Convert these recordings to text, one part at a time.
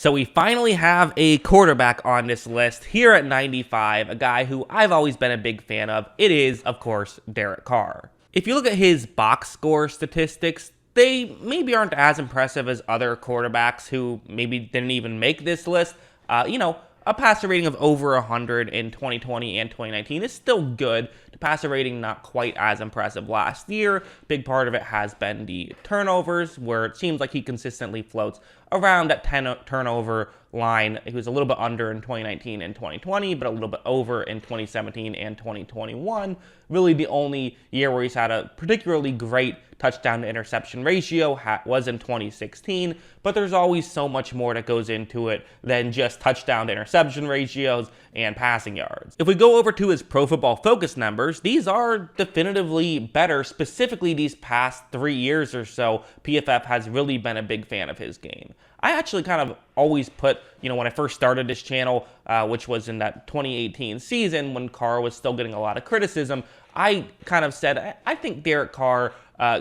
So we finally have a quarterback on this list here at 95, a guy who I've always been a big fan of. It is, of course, Derek Carr. If you look at his box score statistics, they maybe aren't as impressive as other quarterbacks who maybe didn't even make this list. A passer rating of over 100 in 2020 and 2019 is still good. The passer rating not quite as impressive last year. Big part of it has been the turnovers, where it seems like he consistently floats around that 10 turnover line. He was a little bit under in 2019 and 2020, but a little bit over in 2017 and 2021. Really the only year where he's had a particularly great touchdown to interception ratio was in 2016, but there's always so much more that goes into it than just touchdown to interception ratios and passing yards. If we go over to his Pro Football Focus numbers, these are definitively better. Specifically these past 3 years or so, PFF has really been a big fan of his game. I actually kind of always put, when I first started this channel, which was in that 2018 season when Carr was still getting a lot of criticism, I kind of said, I think Derek Carr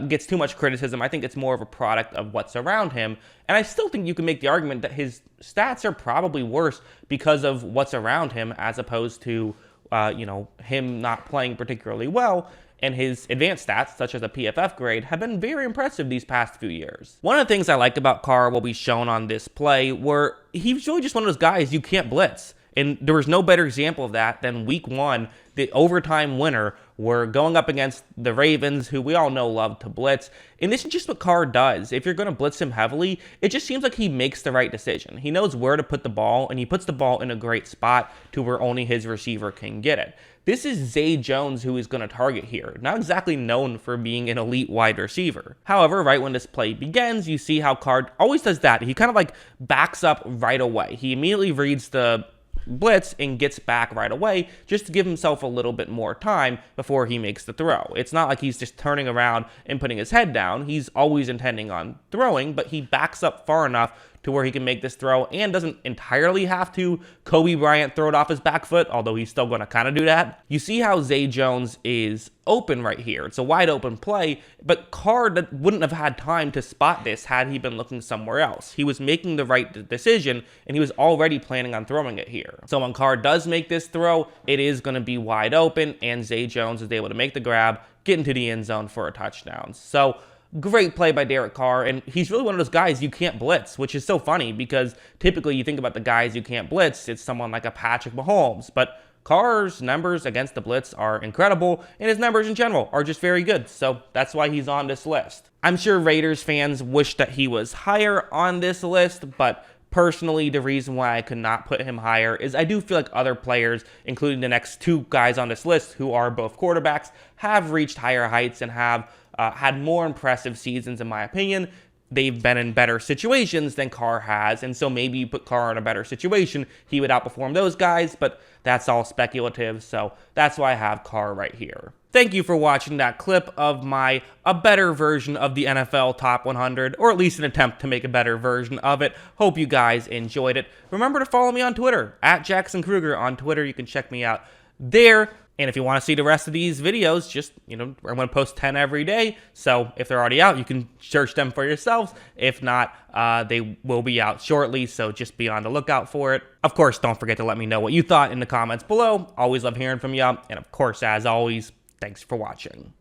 gets too much criticism. I think it's more of a product of what's around him. And I still think you can make the argument that his stats are probably worse because of what's around him as opposed to, him not playing particularly well. And his advanced stats, such as a PFF grade, have been very impressive these past few years. One of the things I like about Carr will be shown on this play, where he's really just one of those guys you can't blitz. And there was no better example of that than week 1, the overtime winner. We're going up against the Ravens, who we all know love to blitz. And this is just what Carr does. If you're going to blitz him heavily, it just seems like he makes the right decision. He knows where to put the ball, and he puts the ball in a great spot to where only his receiver can get it. This is Zay Jones who he's going to target here. Not exactly known for being an elite wide receiver. However, right when this play begins, you see how Carr always does that. He kind of like backs up right away. He immediately reads the blitz and gets back right away just to give himself a little bit more time before he makes the throw. It's not like he's just turning around and putting his head down. He's always intending on throwing, but he backs up far enough to where he can make this throw and doesn't entirely have to Kobe Bryant throw it off his back foot, although he's still going to kind of do that. You see how Zay Jones is open right here. It's a wide open play, but Carr wouldn't have had time to spot this had he been looking somewhere else. He was making the right decision, and he was already planning on throwing it here. So when Carr does make this throw, it is going to be wide open, and Zay Jones is able to make the grab, get into the end zone for a touchdown. So great play by Derek Carr, and he's really one of those guys you can't blitz, which is so funny because typically you think about the guys you can't blitz, it's someone like a Patrick Mahomes, but Carr's numbers against the blitz are incredible, and his numbers in general are just very good, so that's why he's on this list. I'm sure Raiders fans wish that he was higher on this list, but personally, the reason why I could not put him higher is I do feel like other players, including the next 2 guys on this list who are both quarterbacks, have reached higher heights and have had more impressive seasons in my opinion. They've been in better situations than Carr has, and so maybe you put Carr in a better situation, he would outperform those guys, but that's all speculative, so that's why I have Carr right here. Thank you for watching that clip of a better version of the NFL Top 100, or at least an attempt to make a better version of it. Hope you guys enjoyed it. Remember to follow me on Twitter, @Jackson Kruger on Twitter. You can check me out there. And if you want to see the rest of these videos, just, I'm going to post 10 every day. So if they're already out, you can search them for yourselves. If not, they will be out shortly. So just be on the lookout for it. Of course, don't forget to let me know what you thought in the comments below. Always love hearing from you. And of course, as always, thanks for watching.